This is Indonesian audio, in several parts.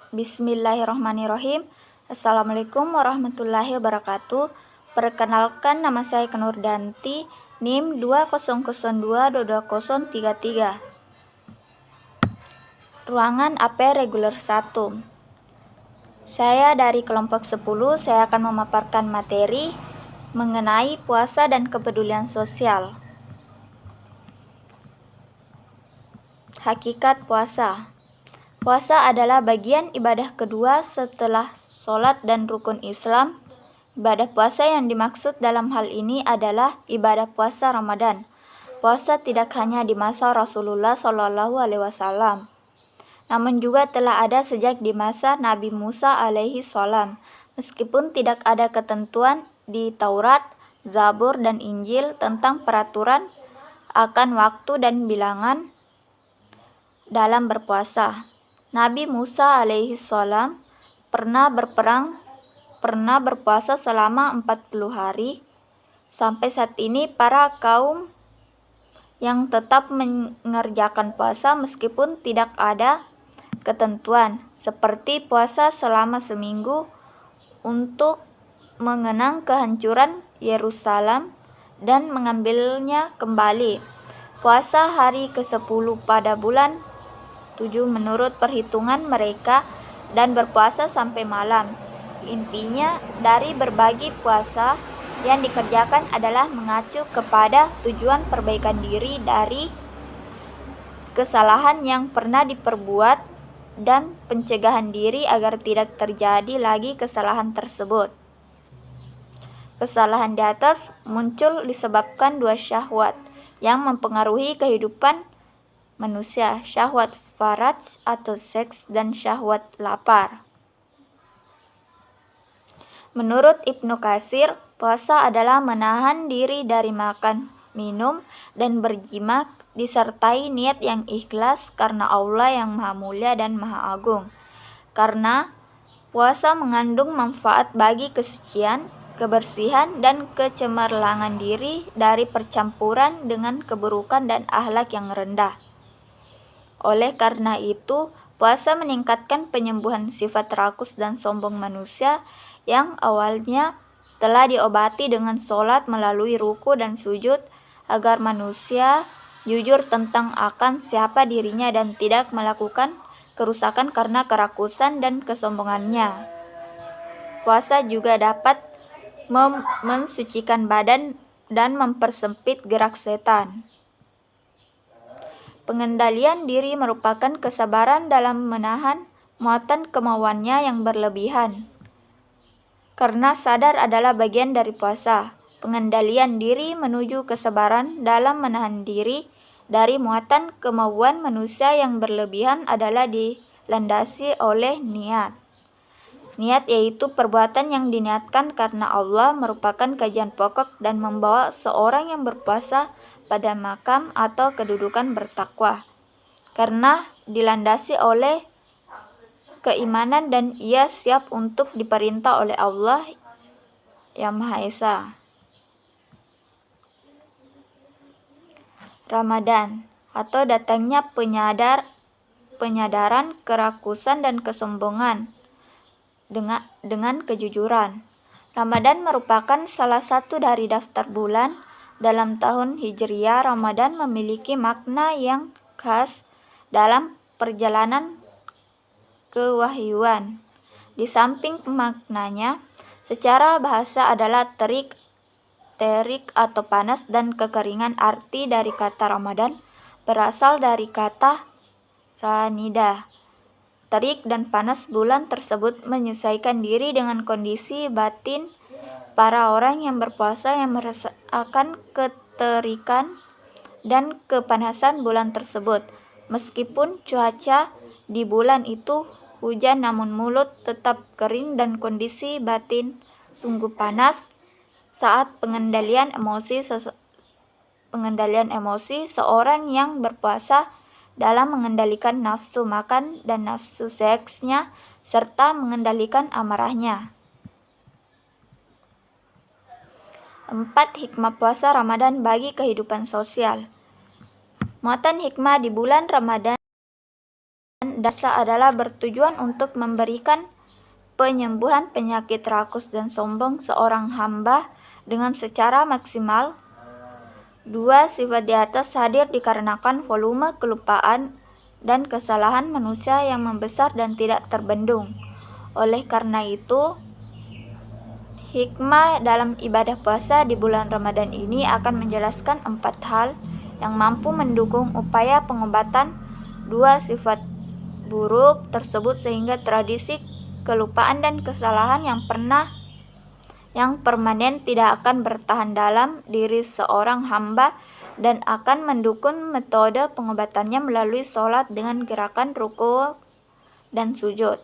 Bismillahirrahmanirrahim. Assalamualaikum warahmatullahi wabarakatuh. Perkenalkan, nama saya Nurdanti, NIM 2002222033. Ruangan AP reguler 1. Saya dari kelompok 10, saya akan memaparkan materi mengenai puasa dan kepedulian sosial. Hakikat puasa. Puasa adalah bagian ibadah kedua setelah sholat dan rukun Islam. Ibadah puasa yang dimaksud dalam hal ini adalah ibadah puasa Ramadan. Puasa tidak hanya di masa Rasulullah SAW, namun juga telah ada sejak di masa Nabi Musa alaihi salam. Meskipun tidak ada ketentuan di Taurat, Zabur, dan Injil tentang peraturan akan waktu dan bilangan dalam berpuasa. Nabi Musa alaihi salam pernah berpuasa selama 40 hari. Sampai saat ini para kaum yang tetap mengerjakan puasa meskipun tidak ada ketentuan, seperti puasa selama seminggu untuk mengenang kehancuran Yerusalem dan mengambilnya kembali. Puasa hari ke-10 pada bulan 7 menurut perhitungan mereka, dan berpuasa sampai malam. Intinya dari berbagi puasa yang dikerjakan adalah mengacu kepada tujuan perbaikan diri dari kesalahan yang pernah diperbuat dan pencegahan diri agar tidak terjadi lagi kesalahan tersebut. Kesalahan di atas muncul disebabkan dua syahwat yang mempengaruhi kehidupan manusia, syahwat faraj atau seks dan syahwat lapar. Menurut Ibnu Katsir, puasa adalah menahan diri dari makan, minum, dan berjima disertai niat yang ikhlas karena Allah yang Maha Mulia dan Maha Agung. Karena puasa mengandung manfaat bagi kesucian, kebersihan, dan kecemerlangan diri dari percampuran dengan keburukan dan akhlak yang rendah. Oleh karena itu, puasa meningkatkan penyembuhan sifat rakus dan sombong manusia yang awalnya telah diobati dengan sholat melalui ruku dan sujud, agar manusia jujur tentang akan siapa dirinya dan tidak melakukan kerusakan karena kerakusan dan kesombongannya. Puasa juga dapat mensucikan badan dan mempersempit gerak setan. Pengendalian diri merupakan kesabaran dalam menahan muatan kemauannya yang berlebihan. Karena sadar adalah bagian dari puasa, pengendalian diri menuju kesabaran dalam menahan diri dari muatan kemauan manusia yang berlebihan adalah dilandasi oleh niat. Niat yaitu perbuatan yang diniatkan karena Allah merupakan kajian pokok dan membawa seorang yang berpuasa pada makam atau kedudukan bertakwa, karena dilandasi oleh keimanan dan ia siap untuk diperintah oleh Allah yang Maha Esa. Ramadan atau datangnya penyadaran kerakusan dan kesombongan dengan kejujuran. Ramadan merupakan salah satu dari daftar bulan dalam tahun Hijriah. Ramadan memiliki makna yang khas dalam perjalanan kewahyuan. Di samping maknanya secara bahasa adalah terik atau panas dan kekeringan. Arti dari kata Ramadan berasal dari kata ranida. Terik dan panas bulan tersebut menyesuaikan diri dengan kondisi batin para orang yang berpuasa yang merasakan keterikan dan kepanasan bulan tersebut. Meskipun cuaca di bulan itu hujan, namun mulut tetap kering dan kondisi batin sungguh panas. Saat pengendalian emosi seorang yang berpuasa dalam mengendalikan nafsu makan dan nafsu seksnya serta mengendalikan amarahnya. 4. Hikmah puasa Ramadan bagi kehidupan sosial. Muatan hikmah di bulan Ramadan dasar adalah bertujuan untuk memberikan penyembuhan penyakit rakus dan sombong seorang hamba dengan secara maksimal. Dua sifat di atas hadir dikarenakan volume kelupaan dan kesalahan manusia yang membesar dan tidak terbendung. Oleh karena itu, hikmah dalam ibadah puasa di bulan Ramadan ini akan menjelaskan 4 hal yang mampu mendukung upaya pengobatan dua sifat buruk tersebut sehingga tradisi kelupaan dan kesalahan yang permanen tidak akan bertahan dalam diri seorang hamba dan akan mendukung metode pengobatannya melalui sholat dengan gerakan ruku dan sujud.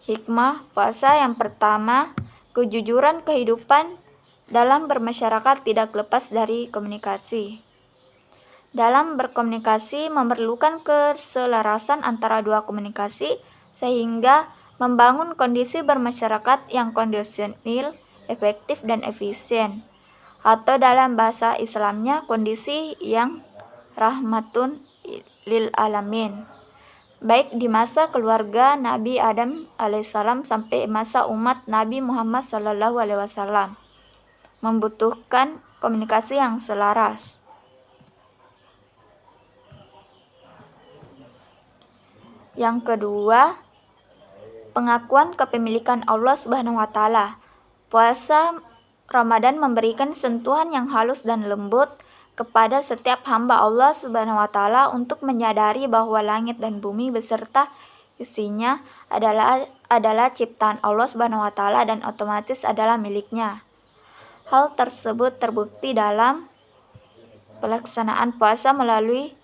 Hikmah puasa yang pertama, kejujuran kehidupan dalam bermasyarakat tidak lepas dari komunikasi. Dalam berkomunikasi memerlukan keselarasan antara dua komunikasi sehingga membangun kondisi bermasyarakat yang kondisional, efektif dan efisien. Atau dalam bahasa Islamnya kondisi yang rahmatun lil alamin. Baik di masa keluarga Nabi Adam alaihissalam sampai masa umat Nabi Muhammad SAW membutuhkan komunikasi yang selaras. Yang kedua, pengakuan kepemilikan Allah Subhanahu wa taala. Puasa Ramadan memberikan sentuhan yang halus dan lembut kepada setiap hamba Allah Subhanahu wa taala untuk menyadari bahwa langit dan bumi beserta isinya adalah ciptaan Allah Subhanahu wa taala dan otomatis adalah miliknya. Hal tersebut terbukti dalam pelaksanaan puasa melalui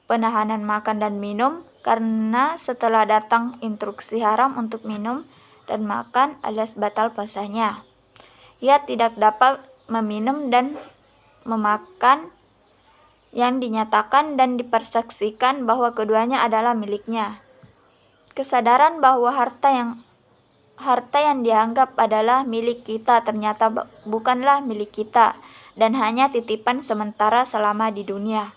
penahanan makan dan minum karena setelah datang instruksi haram untuk minum dan makan alias batal puasanya. Ia tidak dapat meminum dan memakan yang dinyatakan dan dipersaksikan bahwa keduanya adalah miliknya. Kesadaran bahwa harta yang dianggap adalah milik kita ternyata bukanlah milik kita dan hanya titipan sementara selama di dunia.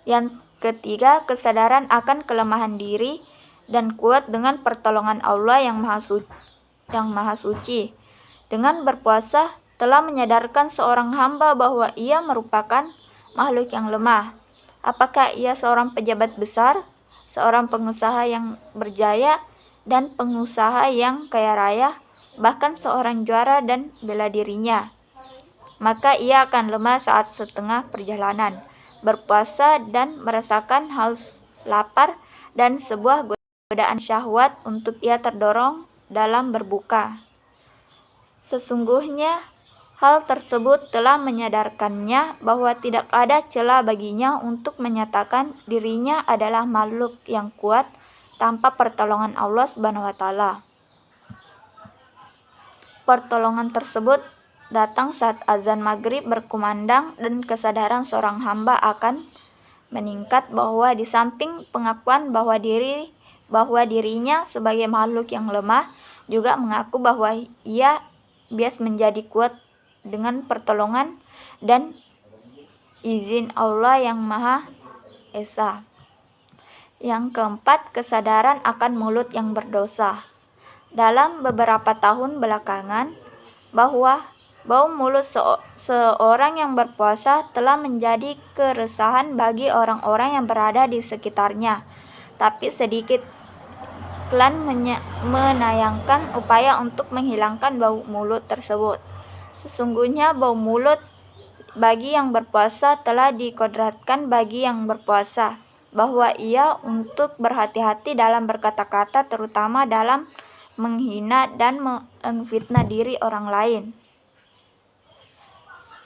Yang ketiga, kesadaran akan kelemahan diri dan kuat dengan pertolongan Allah yang Maha Suci. Dengan berpuasa telah menyadarkan seorang hamba bahwa ia merupakan makhluk yang lemah. Apakah ia seorang pejabat besar, seorang pengusaha yang berjaya, dan pengusaha yang kaya raya, bahkan seorang juara dan bela dirinya, maka ia akan lemah saat setengah perjalanan berpuasa dan merasakan haus, lapar, dan sebuah godaan syahwat untuk ia terdorong dalam berbuka. Sesungguhnya hal tersebut telah menyadarkannya bahwa tidak ada celah baginya untuk menyatakan dirinya adalah makhluk yang kuat tanpa pertolongan Allah Subhanahu wa taala. Pertolongan tersebut datang saat azan maghrib berkumandang dan kesadaran seorang hamba akan meningkat bahwa di samping pengakuan bahwa dirinya sebagai makhluk yang lemah, juga mengaku bahwa ia bias menjadi kuat dengan pertolongan dan izin Allah yang Maha Esa. Yang keempat, kesadaran akan mulut yang berdosa. Dalam beberapa tahun belakangan, bahwa bau mulut seorang yang berpuasa telah menjadi keresahan bagi orang-orang yang berada di sekitarnya. Tapi sedikit klan menayangkan upaya untuk menghilangkan bau mulut tersebut. Sesungguhnya bau mulut bagi yang berpuasa telah dikodratkan bagi yang berpuasa, bahwa ia untuk berhati-hati dalam berkata-kata, terutama dalam menghina dan memfitnah diri orang lain.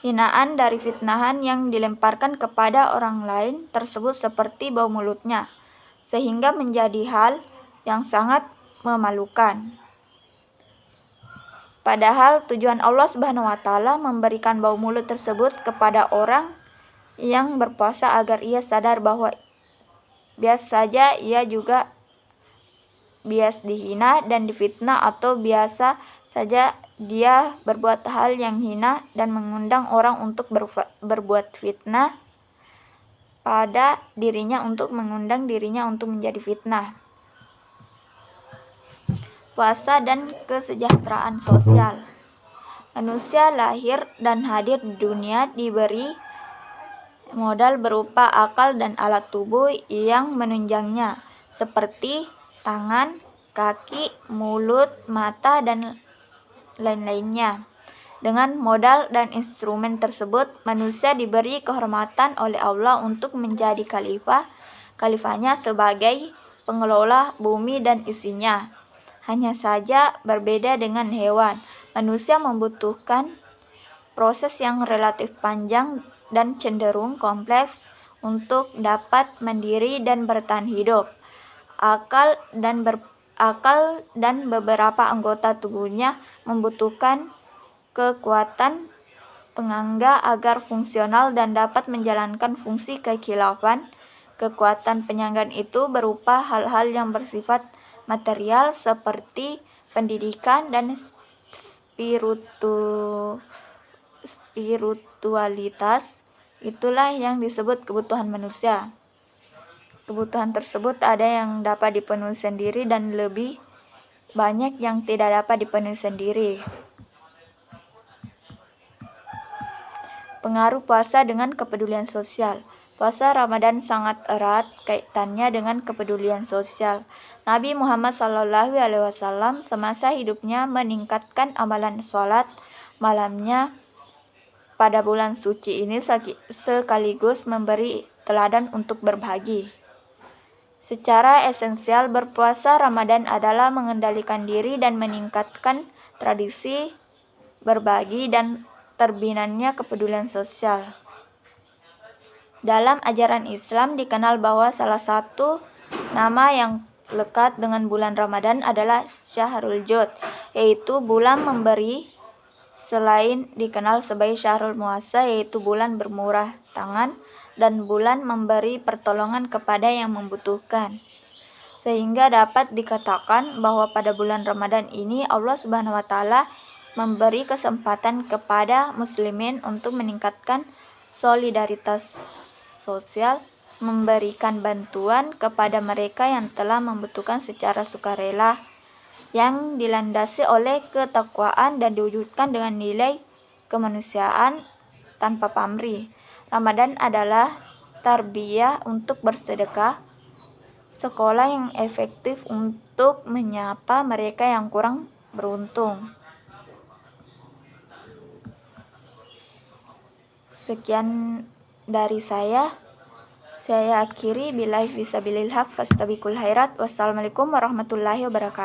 Hinaan dari fitnahan yang dilemparkan kepada orang lain tersebut seperti bau mulutnya, sehingga menjadi hal yang sangat memalukan. Padahal tujuan Allah Subhanahu wa taala memberikan bau mulut tersebut kepada orang yang berpuasa agar ia sadar bahwa bias saja ia juga bias dihina dan difitnah, atau biasa saja dia berbuat hal yang hina dan mengundang orang untuk berbuat fitnah pada dirinya untuk mengundang dirinya untuk menjadi fitnah. Puasa dan kesejahteraan sosial. Manusia lahir dan hadir di dunia diberi modal berupa akal dan alat tubuh yang menunjangnya, seperti tangan, kaki, mulut, mata, dan lain-lainnya. Dengan modal dan instrumen tersebut, manusia diberi kehormatan oleh Allah untuk menjadi khalifahnya sebagai pengelola bumi dan isinya. Hanya saja berbeda dengan hewan, manusia membutuhkan proses yang relatif panjang dan cenderung kompleks untuk dapat mandiri dan bertahan hidup. Akal dan beberapa anggota tubuhnya membutuhkan kekuatan penyangga agar fungsional dan dapat menjalankan fungsi kekhilafan. Kekuatan penyangga itu berupa hal-hal yang bersifat material seperti pendidikan dan spiritualitas. Itulah yang disebut kebutuhan manusia. Kebutuhan tersebut ada yang dapat dipenuhi sendiri dan lebih banyak yang tidak dapat dipenuhi sendiri. Pengaruh puasa dengan kepedulian sosial. Puasa Ramadan sangat erat kaitannya dengan kepedulian sosial. Nabi Muhammad SAW semasa hidupnya meningkatkan amalan sholat malamnya pada bulan suci ini sekaligus memberi teladan untuk berbagi. Secara esensial, berpuasa Ramadan adalah mengendalikan diri dan meningkatkan tradisi berbagi dan terbinanya kepedulian sosial. Dalam ajaran Islam dikenal bahwa salah satu nama yang lekat dengan bulan Ramadan adalah Syahrul Jud, yaitu bulan memberi, selain dikenal sebagai Syahrul Muasa, yaitu bulan bermurah tangan, dan bulan memberi pertolongan kepada yang membutuhkan. Sehingga dapat dikatakan bahwa pada bulan Ramadan ini Allah Subhanahu wa taala memberi kesempatan kepada muslimin untuk meningkatkan solidaritas sosial, memberikan bantuan kepada mereka yang telah membutuhkan secara sukarela, yang dilandasi oleh ketakwaan dan diwujudkan dengan nilai kemanusiaan tanpa pamrih. Ramadan adalah tarbiyah untuk bersedekah, sekolah yang efektif untuk menyapa mereka yang kurang beruntung. Sekian dari saya akhiri. Billahi fisabilil haq fastabiqul khairat. Wassalamualaikum warahmatullahi wabarakatuh.